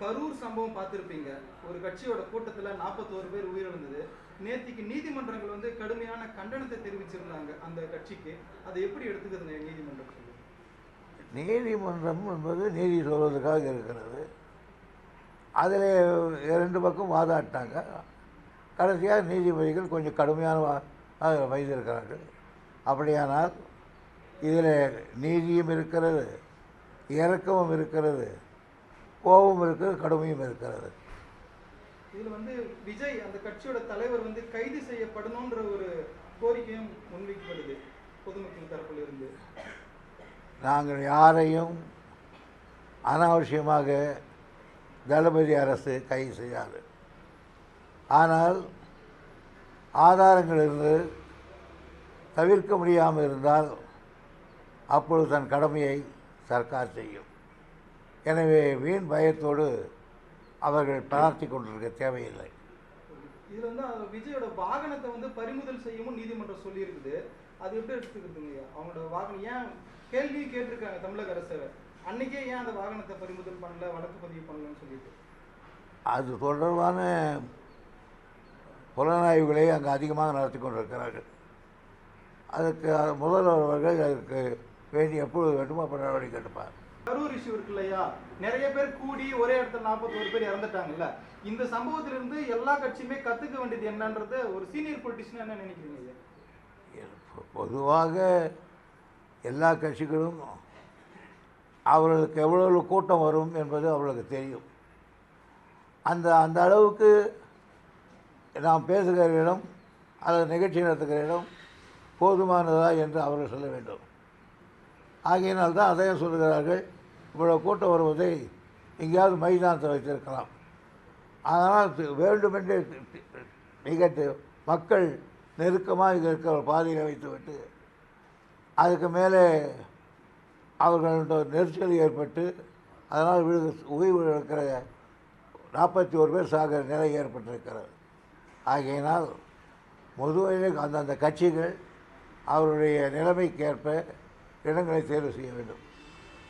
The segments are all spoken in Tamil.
கரூர் சம்பவம் பார்த்துருப்பீங்க. ஒரு கட்சியோட கூட்டத்தில் 41 பேர் உயிரிழந்தது. நேத்திக்கு நீதிமன்றங்கள் வந்து கடுமையான கண்டனத்தை தெரிவிச்சிருந்தாங்க அந்த கட்சிக்கு. அதை எப்படி எடுத்துக்குதுங்க நீதிமன்றம்? நீதிமன்றம் என்பது நீதி சொல்வதற்காக இருக்கிறது. அதில் இரண்டு பக்கம் வாதாடினாங்க. கடைசியாக நீதிபதிகள் கொஞ்சம் கடுமையான வைத்திருக்கிறார்கள். அப்படியானால் இதில் நீதியும் இருக்கிறது, இரக்கமும் இருக்கிறது, கோபம் இருக்கிறது, கடுமையும் இருக்கிறது. இதில் வந்து விஜய் அந்த கட்சியோட தலைவர் வந்து கைது செய்யப்படணுன்ற ஒரு கோரிக்கையும் முன்வைக்கப்படுது பொதுமக்கள் தரப்பில் இருந்து. நாங்கள் யாரையும் அனாவசியமாக தளபதி அரசு கைது செய்யாது. ஆனால் ஆதாரங்கள் இருந்து தவிர்க்க முடியாமல் இருந்தால் அப்பொழுது தன் கடமையை சர்க்கார் செய்யும். எனவே வீண் பயத்தோடு அவர்கள் பிரார்த்தி கொண்டிருக்க தேவையில்லை. இதில் வந்து விஜயோட வாகனத்தை வந்து பறிமுதல் செய்யவும் நீதிமன்றம் சொல்லியிருக்குது. அது எப்படி எடுத்துக்கிறதுங்க? அவங்களோட வாகனம் ஏன் கேள்வியும் கேட்டிருக்காங்க தமிழக அரசு, அன்னைக்கே ஏன் அந்த வாகனத்தை பறிமுதல் பண்ணல, வழக்கு பதிவு பண்ணலன்னு சொல்லிட்டு. அது தொடர்பான புலனாய்வுகளை அங்கே அதிகமாக நடத்தி கொண்டிருக்கிறார்கள். அதுக்கு முதல்வர் அவர்கள் அதுக்கு வேண்டி எப்பொழுது வேண்டுமோ அப்போ நடவடிக்கை எடுப்பார். கரூர் இஷ்யூ இருக்கு இல்லையா, நிறைய பேர் கூடி ஒரே இடத்துல 41 பேர் இறந்துட்டாங்கல்ல. இந்த சம்பவத்திலிருந்து எல்லா கட்சியுமே கற்றுக்க வேண்டியது என்னன்றது ஒரு சீனியர் பொலிட்டிஷியன் என்ன நினைக்கிறீங்க? பொதுவாக எல்லா கட்சிகளும் அவர்களுக்கு எவ்வளவு கூட்டம் வரும் என்பது அவர்களுக்கு தெரியும். அந்த அந்த அளவுக்கு நாம் பேசுகிற இடம் அல்லது நிகழ்ச்சி நடத்துகிற இடம் போதுமானதா என்று அவர்கள் சொல்ல வேண்டும். ஆகையினால்தான் அதையும் சொல்லுகிறார்கள், இவ்வளோ கூட்டம் வருவதை எங்கேயாவது மைதானத்தை வைத்திருக்கலாம். அதனால் வேண்டுமென்றே நிகழ்த்து மக்கள் நெருக்கமாக இங்கே இருக்கிற பாதையை வைத்துவிட்டு அதுக்கு மேலே அவர்களோட நெரிசல் ஏற்பட்டு அதனால் உயிர் இருக்கிற 41 பேர் சாகிற நிலை ஏற்பட்டிருக்கிறது. ஆகையினால் முதலில் அந்தந்த கட்சிகள் அவருடைய நிலைமைக்கேற்ப இடங்களை தேர்வு செய்ய வேண்டும்.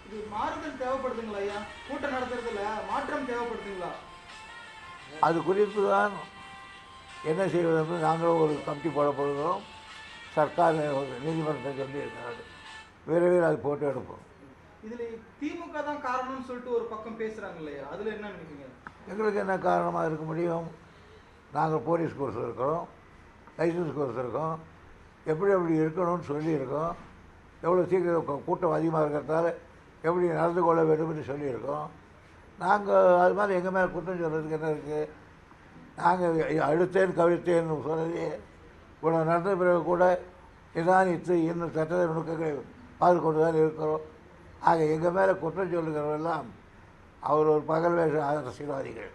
இது மாறுதல் தேவைப்படுதுங்களா ஐயா? கூட்டம் நடத்துறதுல மாற்றம் தேவைப்படுதுங்களா? அது குறித்து தான் என்ன செய்வது என்று நாங்களும் ஒரு கமிட்டி போடப்படுகிறோம். சர்க்கார் நீதிமன்றத்தை சொல்லி இருக்கிறார்கள், விரைவில் அது போட்டு எடுப்போம். இதில் திமுக தான் காரணம்னு சொல்லிட்டு ஒரு பக்கம் பேசுகிறாங்க இல்லையா, அதில் என்ன நினைக்கிறீங்க? எங்களுக்கு என்ன காரணமாக இருக்க முடியும்? நாங்கள் போலீஸ் கோர்ஸ் இருக்கிறோம், லைசன்ஸ் கோர்ஸ் இருக்கோம், எப்படி எப்படி இருக்கணும்னு சொல்லியிருக்கோம். எவ்வளோ சீக்கிரம் கூட்டம் அதிகமாக இருக்கிறதால எப்படி நடந்து கொள்ள வேண்டும் என்று சொல்லியிருக்கோம். நாங்கள் அது மாதிரி எங்கள் மேலே குற்றம் சொல்கிறதுக்கு என்ன இருக்குது? நாங்கள் அழுத்தேன் கவிழ்த்தேன்னு சொல்லி இவ்வளோ நடந்த பிறகு கூட நிதானித்து இன்னும் சட்டத்தை நுணுக்கங்களை பார்த்து கொண்டு தான் இருக்கிறோம். ஆக எங்கள் மேலே குற்றம் சொல்லுகிறவெல்லாம் அவர் ஒரு பகல் வேஷ அரசியல்வாதிகள்.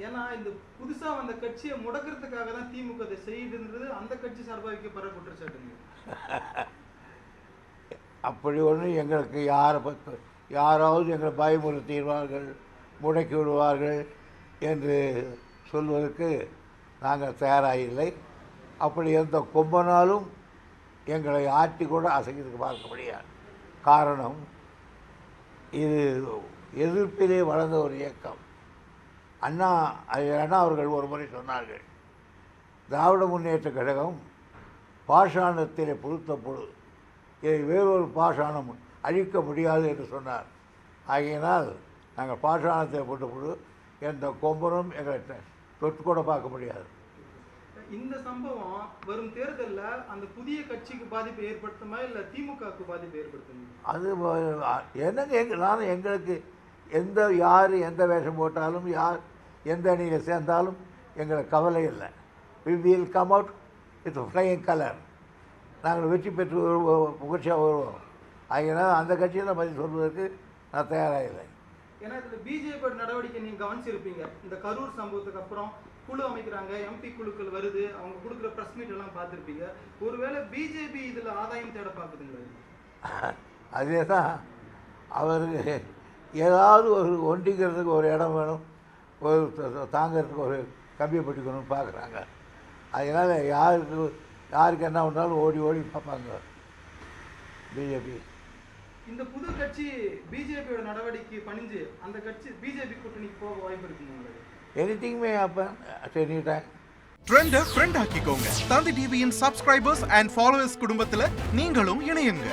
ஏன்னா இந்த புதுசாக வந்த கட்சியை முடக்கிறதுக்காக தான் திமுக அதை செய்யுதுன்றது அந்த கட்சி சார்பாக வைக்கப்படுற குற்றச்சாட்டுங்க. அப்படி ஒன்று எங்களுக்கு யாராவது எங்களை பயமுறுத்திடுவார்கள், முடக்கி விடுவார்கள் என்று சொல்வதற்கு நாங்கள் தயாராக அப்படி எந்த கொம்பனாலும் எங்களை ஆட்டி கூட அசைக்கிறதுக்கு பார்க்க முடியாது. காரணம், இது எதிர்ப்பிலே வளர்ந்த ஒரு இயக்கம். அண்ணா அவர்கள் ஒரு முறை சொன்னார்கள், திராவிட முன்னேற்ற கழகம் பாஷாணத்திலே புழுத்த புழு, இதை வேறொரு பாஷாணம் அழிக்க முடியாது என்று சொன்னார். ஆகையினால் நாங்கள் பாஷாணத்தை போட்டு புழு, எந்த கொம்பனும் எங்களை தொட்டு கூட பார்க்க முடியாது. இந்த சம்பவம் வரும் தேர்தலில் அந்த புதிய கட்சிக்கு பாதிப்பு ஏற்படுத்துமா இல்லை திமுகவுக்கு பாதிப்பு ஏற்படுத்துமா? அது என்னங்க, நானும் எங்களுக்கு யார் எந்த வேஷம் போட்டாலும், யார் எந்த அணியில் சேர்ந்தாலும் எங்களுக்கு கவலை இல்லை. we will come out with flying color. நாங்கள் வெற்றி பெற்று புகழ்ச்சியாக வருவோம். அதனால் அந்த கட்சியில் பற்றி சொல்வதற்கு நான் தயாராக இல்லை. ஏன்னா இதில் பிஜேபி நடவடிக்கை நீங்கள் கவனிச்சிருப்பீங்க. இந்த கரூர் சம்பவத்துக்கு அப்புறம் குழு அமைக்கிறாங்க, எம்பி குழுக்கள் வருது, அவங்க கொடுக்குற ப்ரெஸ் மீட் எல்லாம் பார்த்துருப்பீங்க. ஒருவேளை பிஜேபி இதில் ஆதாயம் தேட பார்க்குதுங்களா? அதே தான், அவருக்கு ஏதாவது ஒரு ஒண்டிக்கிறதுக்கு ஒரு இடம் வேணும், ஒரு தாங்கிறதுக்கு ஒரு கம்பியை பிடிக்கணும்னு பார்க்குறாங்க. அதனால் யாருக்கு என்ன பண்ணாலும் ஓடி பார்ப்பாங்க பிஜேபி. இந்த புது கட்சி பிஜேபியோட நடவடிக்கை பணிஞ்சு அந்த கட்சி பிஜேபி கூட்டணிக்கு போக வாய்ப்பு இருக்குங்க உங்களுக்கு? Anything may happen any time. ட்ரெண்டை ஃப்ரெண்ட் ஆக்கிக்கோங்க. தந்தி டிவியின் சப்ஸ்கிரைபர்ஸ் அண்ட் ஃபாலோவர்ஸ் குடும்பத்தில் நீங்களும் இணையுங்க.